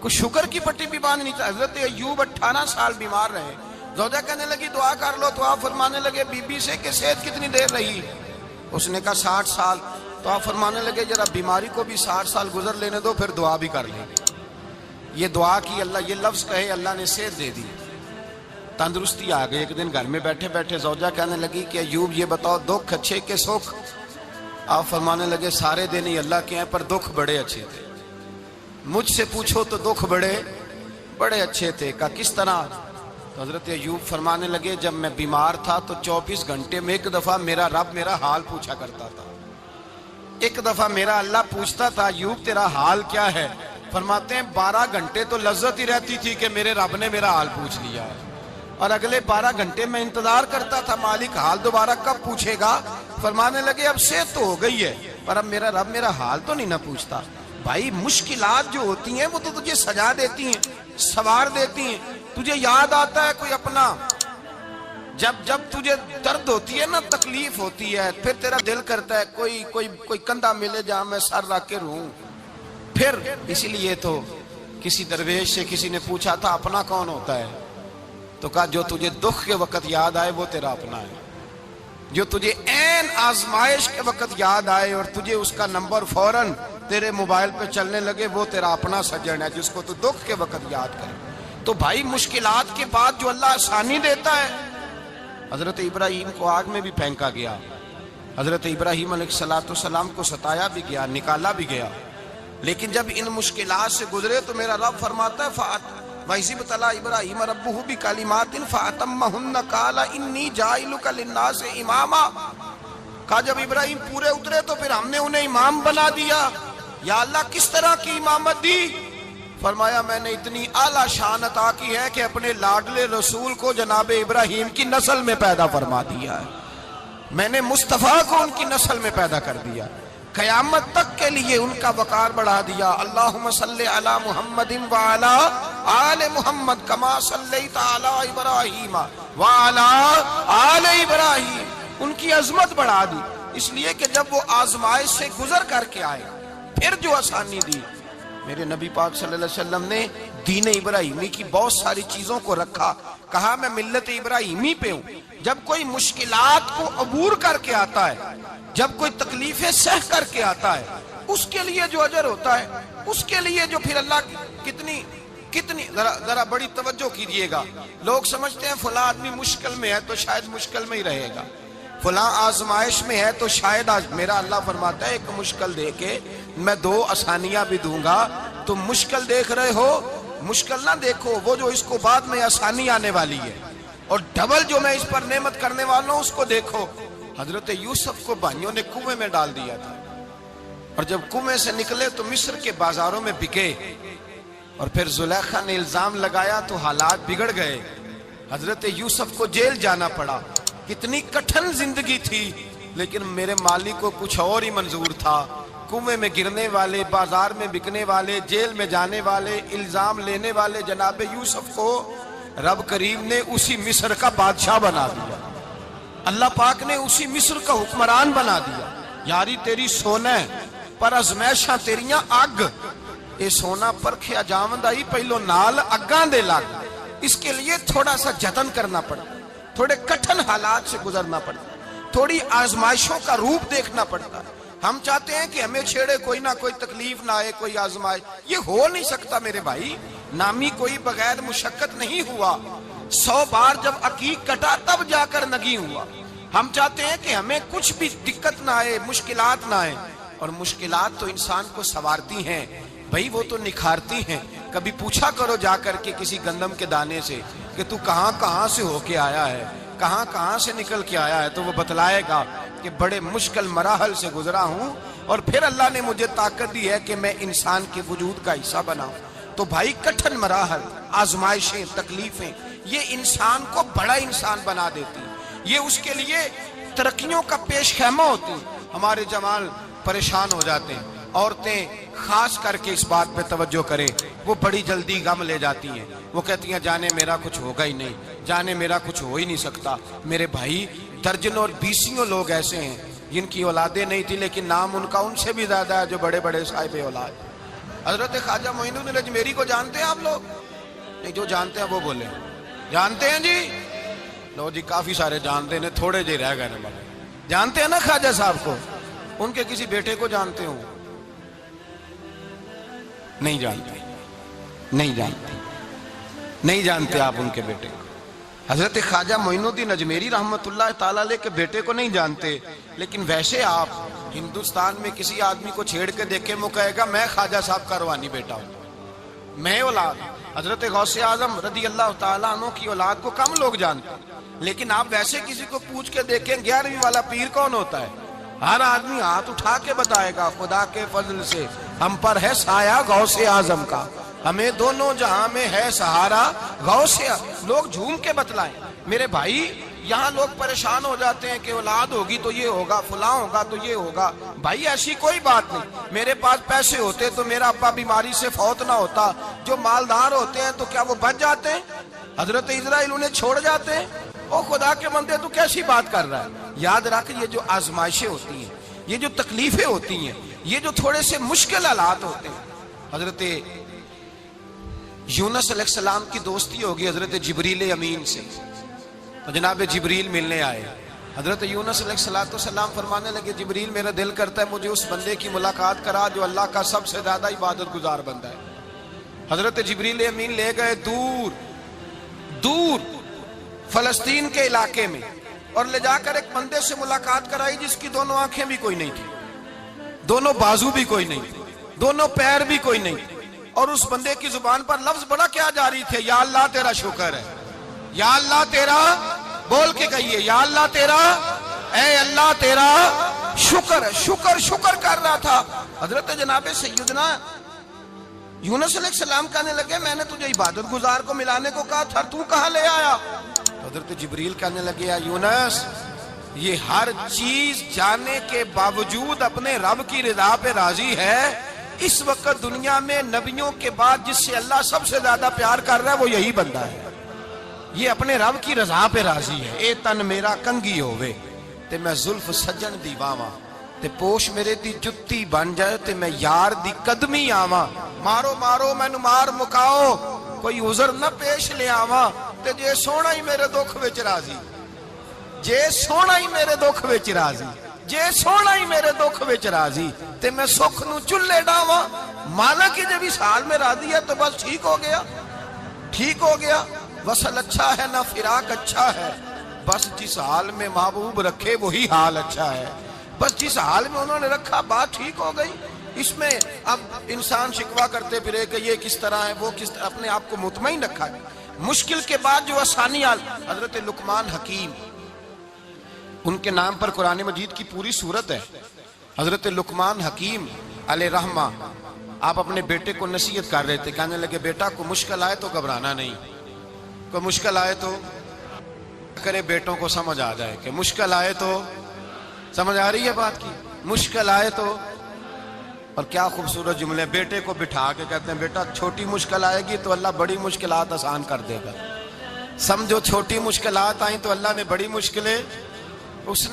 کوئی شکر کی پٹی بھی باندھ نہیں تھا. حضرت ایوب 18 سال بیمار رہے. زوجہ کہنے لگی دعا کر لو, تو آپ فرمانے لگے بی بی سے کہ صحت کتنی دیر رہی؟ اس نے کہا 60 سال. تو آپ فرمانے لگے ذرا بیماری کو بھی 60 سال گزر لینے دو, پھر دعا بھی کر لیں. یہ دعا کی, اللہ یہ لفظ کہے, اللہ نے صحت دے دی, تندرستی آ گئی. ایک دن گھر میں بیٹھے بیٹھے زوجہ کہنے لگی کہ ایوب یہ بتاؤ دکھ اچھے کہ سکھ؟ آپ فرمانے لگے سارے دن ہی اللہ کے ہیں, پر دکھ بڑے اچھے تھے. مجھ سے پوچھو تو دکھ بڑے اچھے تھے. کہا کس طرح؟ تو حضرت ایوب فرمانے لگے جب میں بیمار تھا تو 24 گھنٹے میں ایک دفعہ میرا رب میرا حال پوچھا کرتا تھا. ایک دفعہ میرا اللہ پوچھتا تھا ایوب تیرا حال کیا ہے؟ فرماتے ہیں 12 گھنٹے تو لذت ہی رہتی تھی کہ میرے رب نے میرا حال پوچھ لیا ہے, اور اگلے 12 گھنٹے میں انتظار کرتا تھا مالک حال دوبارہ کب پوچھے گا. فرمانے لگے اب صحت تو ہو گئی ہے, پر اب میرا رب میرا حال تو نہیں نہ پوچھتا. بھائی مشکلات جو ہوتی ہیں وہ تو تجھے سجا دیتی ہیں, سوار دیتی ہیں. تجھے یاد آتا ہے کوئی اپنا, جب تجھے درد ہوتی ہے نا, تکلیف ہوتی ہے, پھر تیرا دل کرتا ہے کوئی کندھا ملے جہاں میں سر رکھ کے رہوں. پھر اسی لیے تو کسی درویش سے کسی نے پوچھا تھا اپنا کون ہوتا ہے؟ تو کہا جو تجھے دکھ کے وقت یاد آئے وہ تیرا اپنا ہے. جو تجھے عین آزمائش کے وقت یاد آئے اور تجھے اس کا نمبر فوراً تیرے موبائل پہ چلنے لگے, وہ تیرا اپنا سجن ہے جس کو تو دکھ کے وقت یاد کرے. تو بھائی مشکلات کے بعد جو اللہ آسانی دیتا ہے. حضرت ابراہیم کو آگ میں بھی پھینکا گیا, حضرت ابراہیم علیہ السلام کو ستایا بھی گیا, نکالا بھی گیا, لیکن جب ان مشکلات سے گزرے تو میرا رب فرماتا ہے وَإِذِ ابْتَلَىٰ إِبْرَاهِيمَ رَبُّهُ بِكَلِمَاتٍ فَأَتَمَّهُنَّ قَالَ إِنِّي جَاعِلُكَ لِلنَّاسِ إِمَامًا. کہا جب ابراہیم پورے اترے تو پھر ہم نے انہیں امام بنا دیا. یا اللہ کس طرح کی امامت دی؟ فرمایا میں نے اتنی اعلیٰ شان عطا کی ہے کہ اپنے لاڈلے رسول کو جناب ابراہیم کی نسل میں پیدا فرما دیا ہے. میں نے مصطفیٰ کو ان کی نسل میں پیدا کر دیا, قیامت تک کے لیے ان کا وقار بڑھا دیا. اللہم صلی علی محمد وعلی آل محمد کما صلیت علی ابراہیم وعلی آل ابراہیم. ان کی عظمت بڑھا دی, اس لیے کہ جب وہ آزمائش سے گزر کر کے آئے پھر جو آسانی دی. میرے نبی پاک صلی اللہ علیہ وسلم نے دین ابراہیمی کی بہت ساری چیزوں کو رکھا, کہا میں ملت ابراہیمی پہ ہوں. جب کوئی مشکلات کو عبور کر کے آتا ہے, جب کوئی تکلیفیں سہ کر کے آتا ہے, اس کے لیے جو اجر ہوتا ہے, اس کے لیے جو پھر اللہ کتنی ذرا بڑی توجہ کیجئے گا. لوگ سمجھتے ہیں فلاں آدمی مشکل میں ہے تو شاید مشکل میں ہی رہے گا, فلاں آزمائش میں ہے تو شاید میرا اللہ فرماتا ہے ایک مشکل دے کے میں 2 آسانیاں بھی دوں گا. تم مشکل دیکھ رہے ہو, مشکل نہ دیکھو, وہ جو اس کو بعد میں آسانی آنے والی ہے, اور ڈبل جو میں اس پر نعمت کرنے والا ہوں اس کو دیکھو. حضرت یوسف کو بھائیوں نے کنویں میں ڈال دیا تھا, اور جب کنویں سے نکلے تو مصر کے بازاروں میں بکے, اور پھر زلیخا نے الزام لگایا تو حالات بگڑ گئے. حضرت یوسف کو جیل جانا پڑا. کتنی کٹھن زندگی تھی, لیکن میرے مالک کو کچھ اور ہی منظور تھا. کنویں میں گرنے والے, بازار میں بکنے والے, جیل میں جانے والے, الزام لینے والے جناب یوسف کو رب کریم نے اسی مصر کا بادشاہ بنا دیا. اللہ پاک نے اسی مصر کا حکمران بنا دیا. یاری تیری سونا ہے پر ازمیشاں تیریاں اگ, اے سونا پرکھیا جاوندائی پہلو نال اگاں دے لگ. اس کے لیے تھوڑا سا جتن کرنا پڑتا, تھوڑے کٹھن حالات سے گزرنا پڑتا, تھوڑی آزمائشوں کا روپ دیکھنا پڑتا. ہم چاہتے ہیں کہ ہمیں چھیڑے کوئی نہ کوئی تکلیف نہ آئے, کوئی آزمائش. یہ ہو نہیں سکتا میرے بھائی. نامی کوئی بغیر مشقت نہیں ہوا. 100 بار جب عقیق کٹا تب جا کر نگی ہوا. ہم چاہتے ہیں کہ ہمیں کچھ بھی دقت نہ آئے, مشکلات نہ آئے, اور مشکلات تو انسان کو سنوارتی ہیں بھائی, وہ تو نکھارتی ہیں. کبھی پوچھا کرو جا کر کے کسی گندم کے دانے سے کہ تو کہاں سے ہو کے آیا ہے, کہاں سے نکل کے آیا ہے, تو وہ بتلائے گا کہ بڑے مشکل مراحل سے گزرا ہوں, اور پھر اللہ نے مجھے طاقت دی ہے کہ میں انسان کے وجود کا حصہ بناؤں. تو بھائی کٹھن مراحل, آزمائشیں, تکلیفیں, یہ انسان کو بڑا انسان بنا دیتی ہیں. یہ اس کے لیے ترقیوں کا پیش خیمہ ہوتی ہیں. ہمارے جوان پریشان ہو جاتے ہیں, عورتیں خاص کر کے اس بات پہ توجہ کریں, وہ بڑی جلدی غم لے جاتی ہیں. وہ کہتی ہیں جانے میرا کچھ ہوگا ہی نہیں, جانے میرا کچھ ہو ہی نہیں سکتا. میرے بھائی درجنوں اور بیسیوں لوگ ایسے ہیں جن کی اولادیں نہیں تھی, لیکن نام ان کا ان سے بھی زیادہ ہے جو بڑے بڑے صاحب اولاد. حضرت خواجہ معین الدین اجمیری کو جانتے ہیں آپ لوگ؟ نہیں، جو جانتے ہیں وہ بولے جانتے ہیں جی؟ لو جی، کافی سارے جانتے ہیں، تھوڑے جی رہ گئے نا۔ جانتے ہیں نا خواجہ صاحب کو؟ ان کے کسی بیٹے کو جانتے ہوں؟ نہیں جانتے، نہیں جانتے، نہیں جانتے آپ ان کے بیٹے کو۔ حضرت خواجہ معین الدین اجمیری رحمت اللہ تعالیٰ علیہ کے بیٹے کو نہیں جانتے، لیکن ویسے آپ ہندوستان میں کسی آدمی کو چھیڑ کے دیکھیں، وہ کہے گا میں خواجہ صاحب کا روحانی بیٹا ہوں، میں اولاد۔ حضرت غوث اعظم رضی اللہ تعالیٰ عنہ کی اولاد کو کم لوگ جانتے ہیں، لیکن آپ ویسے کسی کو پوچھ کے دیکھیں 11ویں والا پیر کون ہوتا ہے، ہر آدمی ہاتھ اٹھا کے بتائے گا خدا کے فضل سے ہم پر ہے سایہ غوث اعظم کا، ہمیں دونوں جہاں میں ہے سہارا غوث اعظم۔ لوگ جھوم کے بتلائیں میرے بھائی، یہاں لوگ پریشان ہو جاتے ہیں کہ اولاد ہوگی تو یہ ہوگا، فلاں ہوگا تو یہ ہوگا۔ بھائی ایسی کوئی بات نہیں، میرے پاس پیسے ہوتے تو میرا ابا بیماری سے فوت نہ ہوتا۔ جو مالدار ہوتے ہیں تو کیا وہ بچ جاتے ہیں؟ حضرت اسرائیل انہیں چھوڑ جاتے ہیں؟ او خدا کے بندے، تو کیسی بات کر رہا ہے؟ یاد رکھ، یہ جو آزمائشیں ہوتی ہیں، یہ جو تکلیفیں ہوتی ہیں، یہ جو تھوڑے سے مشکل حالات ہوتے ہیں۔ حضرت یونس علیہ السلام کی دوستی ہوگی حضرت جبریل امین سے، تو جناب جبریل ملنے آئے۔ حضرت یونس علیہ السلام فرمانے لگے جبریل میرا دل کرتا ہے مجھے اس بندے کی ملاقات کرا جو اللہ کا سب سے زیادہ عبادت گزار بندہ ہے۔ حضرت جبریل امین لے گئے دور دور فلسطین کے علاقے میں، اور لے جا کر ایک بندے سے ملاقات کرائی جس کی دونوں آنکھیں بھی کوئی نہیں تھی، دونوں بازو بھی کوئی نہیں تھی، دونوں پیر بھی کوئی نہیں تھی، اور اس بندے کی زبان پر لفظ بڑا کیا جاری تھے، یا اللہ تیرا شکر ہے، یا اللہ تیرا، بول کے کہیے یا اللہ تیرا، اے اللہ تیرا شکر ہے، شکر شکر کر رہا تھا۔ حضرت جناب سیدنا یونس علیہ السلام کہنے لگے میں نے تجھے عبادت گزار کو ملانے کو کہا تھا، تو کہاں لے آیا؟ حضرت جبریل کہنے لگے یا یونس، یہ ہر چیز جانے کے باوجود اپنے رب کی رضا پہ راضی ہے۔ اس وقت دنیا میں نبیوں کے بعد جس سے اللہ سب سے زیادہ پیار کر رہا ہے وہ یہی بندہ ہے، یہ اپنے رب کی رضا پہ راضی ہے۔ اے تن میرا کنگی ہووے تے میں زلف سجن دی واواں، تے پوش میرے دی جتی بن جائے تے میں یار دی قدمی آواں، مارو مارو مینو مار مکاؤ کوئی عذر نہ پیش لے آواں، تے جے سونا ہی میرے دکھ وچ راضی، جے سونا ہی میرے دکھ وچ راضی، جے سونا ہی میرے دکھ وچ راضی، تے میں سکھ نو چلے ڈاواں۔ مانا کہ جب اس حال میں راضی ہے تو بس ٹھیک ہو گیا، ٹھیک ہو گیا۔ وصل اچھا ہے نہ فراق اچھا ہے، بس جس حال میں محبوب رکھے وہی حال اچھا ہے، بس جس حال میں انہوں نے رکھا بات ٹھیک ہو گئی۔ اس میں اب انسان شکوہ کرتے پھرے کہ یہ کس طرح ہے وہ کس طرح، اپنے آپ کو مطمئن رکھا ہے۔ مشکل کے بعد جو آسانی حضرت لقمان حکیم، ان کے نام پر قرآن مجید کی پوری سورت ہے۔ حضرت لقمان حکیم علیہ رحمہ آپ اپنے بیٹے کو نصیحت کر رہے تھے، کہنے لگے بیٹا کو مشکل آئے تو گھبرانا نہیں، کوئی مشکل آئے تو کرے بیٹوں کو سمجھ آ جائے کہ مشکل آئے تو، سمجھ آ رہی ہے بات کی، مشکل آئے تو۔ اور کیا خوبصورت جملے، بیٹے کو بٹھا کے کہتے ہیں بیٹا چھوٹی مشکل آئے گی تو اللہ بڑی مشکلات آسان کر دے گا، سمجھو چھوٹی مشکلات آئیں تو اللہ نے بڑی مشکلیں اس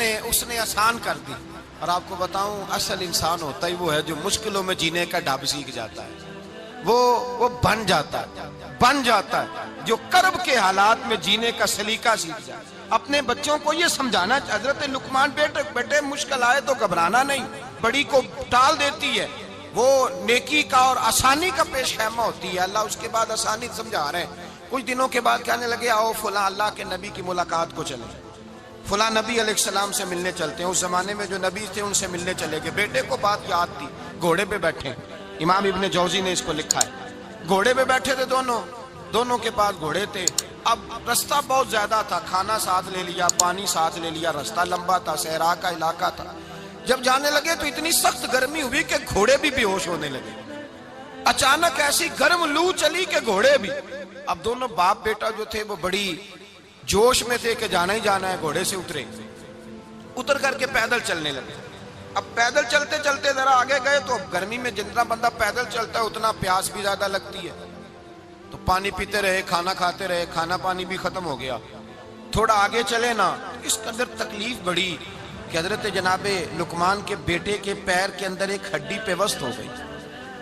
نے آسان کر دی۔ اور آپ کو بتاؤں اصل انسان ہوتا ہی وہ ہے جو مشکلوں میں جینے کا ڈھب سیکھ جاتا ہے، وہ بن جاتا ہے جو کرب کے حالات میں جینے کا سلیقہ سیکھ جائے۔ اپنے بچوں کو یہ سمجھانا، حضرت لقمان بیٹے مشکل آئے تو گھبرانا نہیں، بڑی کو ٹال دیتی ہے، وہ نیکی کا اور آسانی کا پیش خیمہ ہوتی ہے۔ اللہ اس کے بعد آسانی سمجھا رہے ہیں۔ کچھ دنوں کے بعد کہنے لگے آؤ فلاں اللہ کے نبی کی ملاقات کو چلیں، فلاں نبی علیہ السلام سے ملنے چلتے ہیں۔ اس زمانے میں جو نبی تھے ان سے ملنے چلے گئے۔ بیٹے کو بات یاد تھی، گھوڑے پہ بیٹھے، امام ابن جوزی نے اس کو لکھا ہے، گھوڑے پہ بیٹھے تھے دونوں کے پاس گھوڑے تھے۔ اب رستہ بہت زیادہ تھا، کھانا ساتھ لے لیا، پانی ساتھ لے لیا، رستہ لمبا تھا، صحرا کا علاقہ تھا۔ جب جانے لگے تو اتنی سخت گرمی ہوئی کہ گھوڑے بھی بے ہوش ہونے لگے، اچانک ایسی گرم لو چلی کہ گھوڑے بھی۔ اب دونوں باپ بیٹا جو تھے وہ بڑی جوش میں تھے کہ جانا ہی جانا ہے، گھوڑے سے اتر کر کے پیدل چلنے لگے۔ اب پیدل چلتے چلتے ذرا آگے گئے تو گرمی میں جتنا بندہ پیدل چلتا ہے اتنا پیاس بھی زیادہ لگتی ہے، تو پانی پیتے رہے، کھانا کھاتے رہے، کھانا پانی بھی ختم ہو گیا۔ تھوڑا آگے چلے نا، اس قدر تکلیف بڑھی کہ حضرت جناب لقمان کے بیٹے کے پیر کے اندر ایک ہڈی پیوست ہو گئی،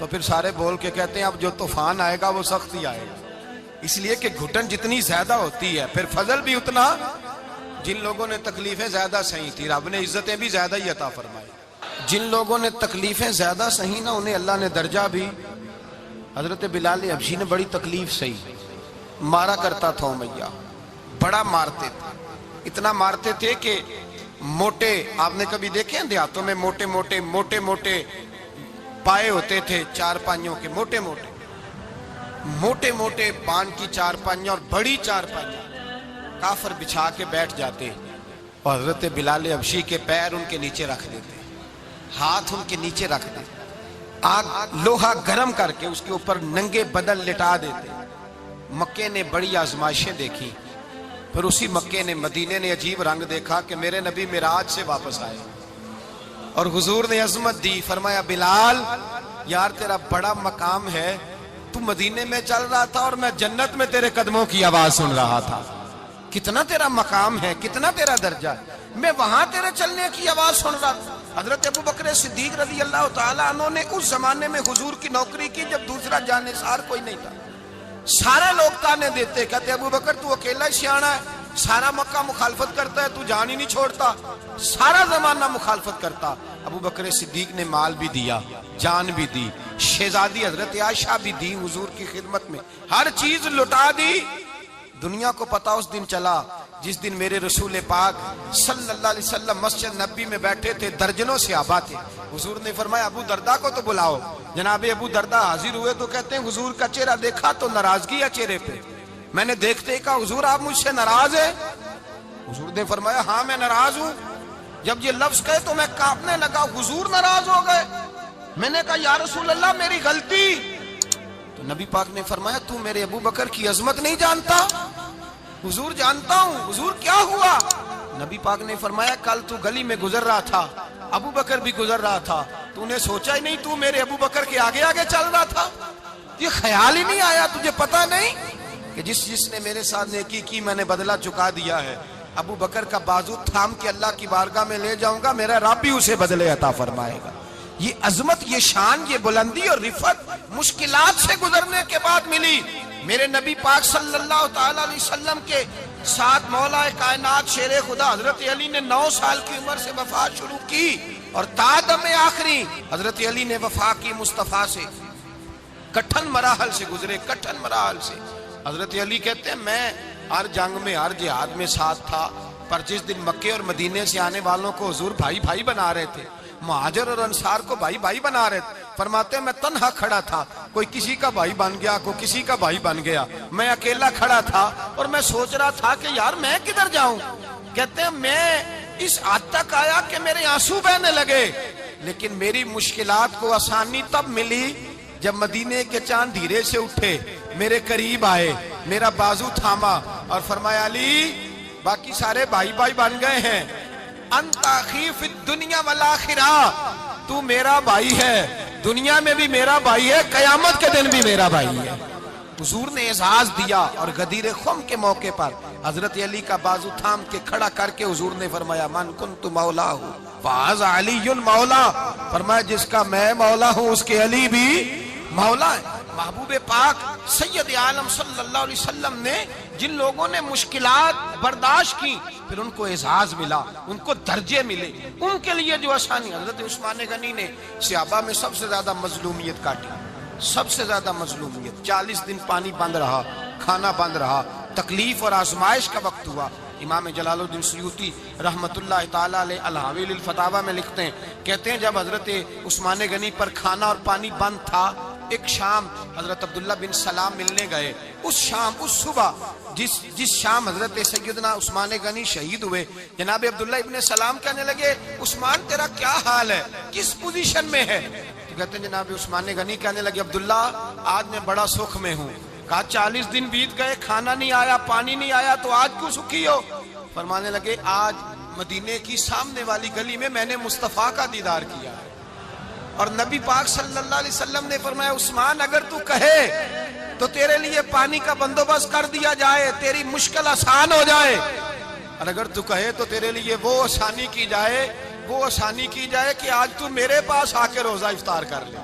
تو پھر سارے بول کے کہتے ہیں اب جو طوفان آئے گا وہ سخت ہی آئے گا، اس لیے کہ گھٹن جتنی زیادہ ہوتی ہے پھر فضل بھی اتنا۔ جن لوگوں نے تکلیفیں زیادہ سہی تھی رب نے عزتیں بھی زیادہ ہی عطا فرمائی، جن لوگوں نے تکلیفیں زیادہ سہی نا انہیں اللہ نے درجہ بھی۔ حضرت بلال حبشی نے بڑی تکلیف سہی، مارا کرتا تھا امیہ، بڑا مارتے تھے، اتنا مارتے تھے کہ موٹے، آپ نے کبھی دیکھے ہیں دیہاتوں میں موٹے موٹے پائے ہوتے تھے چار پائیوں کے، موٹے موٹے پان کی چار پائیاں اور بڑی چار پائیاں کافر بچھا کے بیٹھ جاتے اور حضرت بلال حبشی کے پیر ان کے نیچے رکھ دیتے، ہاتھ ان کے نیچے رکھ دیتے، آگ لوہا گرم کر کے اس کے اوپر ننگے بدن لٹا دیتے۔ مکے نے بڑی آزمائشیں دیکھی، پھر اسی مکے نے مدینے نے عجیب رنگ دیکھا کہ میرے نبی معراج سے واپس آئے اور حضور نے عظمت دی، فرمایا بلال یار تیرا بڑا مقام ہے، تو مدینے میں چل رہا تھا اور میں جنت میں تیرے قدموں کی آواز سن رہا تھا، کتنا تیرا مقام ہے، کتنا تیرا درجہ ہے، میں وہاں تیرے چلنے کی آواز سن رہا تھا۔ حضرت ابو بکر صدیق رضی اللہ تعالیٰ عنہ نے اس زمانے میں حضور کی نوکری کی جب دوسرا جانثار کوئی نہیں تھا، سارے لوگ تانے دیتے، کہتے ابو بکر تو اکیلا ہی سیانا ہے، سارا مکہ مخالفت کرتا ہے، تو جان ہی نہیں چھوڑتا، سارا زمانہ مخالفت کرتا۔ ابو بکر صدیق نے مال بھی دیا، جان بھی دی، شہزادی حضرت عائشہ بھی دی حضور کی خدمت میں، ہر چیز لٹا دی۔ دنیا کو پتا اس دن چلا جس دن میرے رسول پاک صلی اللہ علیہ وسلم مسجد نبی میں بیٹھے تھے، درجنوں صحابہ تھے، حضور نے فرمایا ابو دردہ کو تو بلاؤ۔ جناب ابو دردہ حاضر ہوئے تو کہتے ہیں حضور کا چہرہ دیکھا تو ناراضگی ہے چہرے پہ، میں نے دیکھتے ہی کہا حضور آپ مجھ سے ناراض ہیں؟ حضور نے فرمایا ہاں میں ناراض ہوں۔ جب یہ لفظ کہے تو میں کانپنے لگا، حضور ناراض ہو گئے؟ میں نے کہا یا رسول اللہ میری غلطی۔ تو نبی پاک نے فرمایا تو میرے ابو بکر کی عظمت نہیں جانتا؟ حضور جانتا ہوں۔ حضور کیا ہوا؟ نبی پاک نے فرمایا کل تو گلی میں گزر رہا تھا، ابو بکر بھی گزر رہا تھا، تو نے سوچا ہی نہیں تو میرے ابو بکر کے آگے آگے چل رہا تھا، یہ خیال ہی نہیں آیا، تجھے پتا نہیں کہ جس نے میرے ساتھ نیکی کی میں نے بدلہ چکا دیا ہے، ابو بکر کا بازو تھام کے اللہ کی بارگاہ میں لے جاؤں گا، میرا رب بھی اسے بدلے عطا فرمائے گا۔ یہ عظمت، یہ شان، یہ بلندی اور رفعت مشکلات سے گزرنے کے بعد ملی۔ میرے نبی پاک صلی اللہ تعالی علیہ وسلم کے ساتھ مولا کائنات شیر خدا حضرت علی نے 9 سال کی عمر سے وفا شروع کی اور تا دم آخری حضرت علی نے وفا کی مصطفیٰ سے، کٹھن مراحل سے گزرے، کٹھن مراحل سے۔ حضرت علی کہتے ہیں میں ہر جنگ میں، ہر جہاد میں ساتھ تھا، پر جس دن مکے اور مدینے سے آنے والوں کو حضور بھائی بھائی بنا رہے تھے، مہاجر اور انصار کو بھائی بھائی بنا رہے تھے، فرماتے ہیں میں تنہا کھڑا تھا، کوئی کسی کا بھائی بن گیا، کوئی کسی کا بھائی بن گیا، میں اکیلا کھڑا تھا اور میں سوچ رہا تھا کہ یار میں کدھر جاؤں۔ کہتے ہیں میں اس حد تک آیا کہ میرے آنسو بہنے لگے، لیکن میری مشکلات کو آسانی تب ملی جب مدینے کے چاند دھیرے سے اٹھے، میرے قریب آئے، میرا بازو تھاما اور فرمایا علی باقی سارے بھائی بھائی بن گئے ہیں، انت اخی فی الدنیا والآخرہ، تو میرا بھائی ہے، دنیا میں بھی میرا بھائی ہے، قیامت کے دن بھی میرا بھائی ہے۔ حضور نے اعزاز دیا اور غدیر خم کے موقع پر حضرت علی کا بازو تھام کے کھڑا کر کے حضور نے فرمایا من کنت مولا ہوں فہذا علی مولا، فرمایا جس کا میں مولا ہوں اس کے علی بھی مولا ہے۔ محبوب پاک سید عالم صلی اللہ علیہ وسلم نے جن لوگوں نے مشکلات برداشت کی پھر ان کو اعزاز ملا، ان کو درجے ملے، ان کے لیے جو آسانی۔ حضرت عثمان غنی نے صحابہ میں سب سے زیادہ مظلومیت کاٹی، سب سے زیادہ مظلومیت، 40 دن پانی بند رہا، کھانا بند رہا، تکلیف اور آزمائش کا وقت ہوا۔ امام جلال الدین سیوطی رحمت اللہ تعالی علیہ الحاویل الفتاوی میں لکھتے ہیں، کہتے ہیں جب حضرت عثمان غنی پر کھانا اور پانی بند تھا، ایک شام حضرت عبداللہ بن سلام ملنے گئے، اس شام، اس صبح جس شام حضرت سیدنا عثمان غنی شہید ہوئے، جناب عبداللہ ابن سلام کہنے لگے عثمان تیرا کیا حال ہے، کس پوزیشن میں ہے؟ تو کہتے ہیں جناب عثمان غنی کہنے لگے عبداللہ آج میں بڑا سکھ میں ہوں۔ کہا 40 دن بیت گئے، کھانا نہیں آیا، پانی نہیں آیا، تو آج کیوں سکھی ہو؟ فرمانے لگے آج مدینے کی سامنے والی گلی میں نے مصطفیٰ کا دیدار کیا ہے، اور نبی پاک صلی اللہ علیہ وسلم نے فرمایا عثمان اگر تو کہے تو تیرے لیے پانی کا بندوبست کر دیا جائے، تیری مشکل آسان ہو جائے، اور اگر تو کہے تو تیرے لیے وہ آسانی کی جائے کہ آج تو میرے پاس آ کے روزہ افطار کر لے۔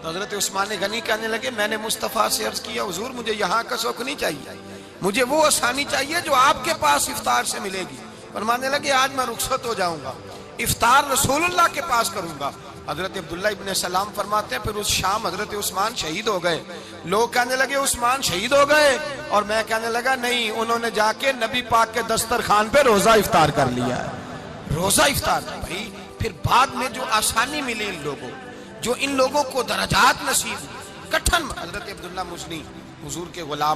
تو حضرت عثمان غنی کہنے لگے میں نے مصطفیٰ سے عرض کیا حضور مجھے یہاں کا سکھ نہیں چاہیے، مجھے وہ آسانی چاہیے جو آپ کے پاس افطار سے ملے گی۔ فرمانے لگے آج میں رخصت ہو جاؤں گا، افطار رسول اللہ کے پاس کروں گا۔ حضرت عبداللہ ابن سلام فرماتے ہیں پھر اس شام حضرت عثمان شہید ہو گئے۔ لوگ کہنے لگے عثمان شہید ہو گئے، اور میں کہنے لگا نہیں، انہوں نے جا کے نبی پاک کے دسترخوان پہ روزہ افطار کر لیا ہے، روزہ افطار۔ بھائی پھر بعد میں جو آسانی ملی ان لوگوں، جو ان لوگوں کو درجات نصیب، کٹھن حضرت عبداللہ مزنی حضور کے غلام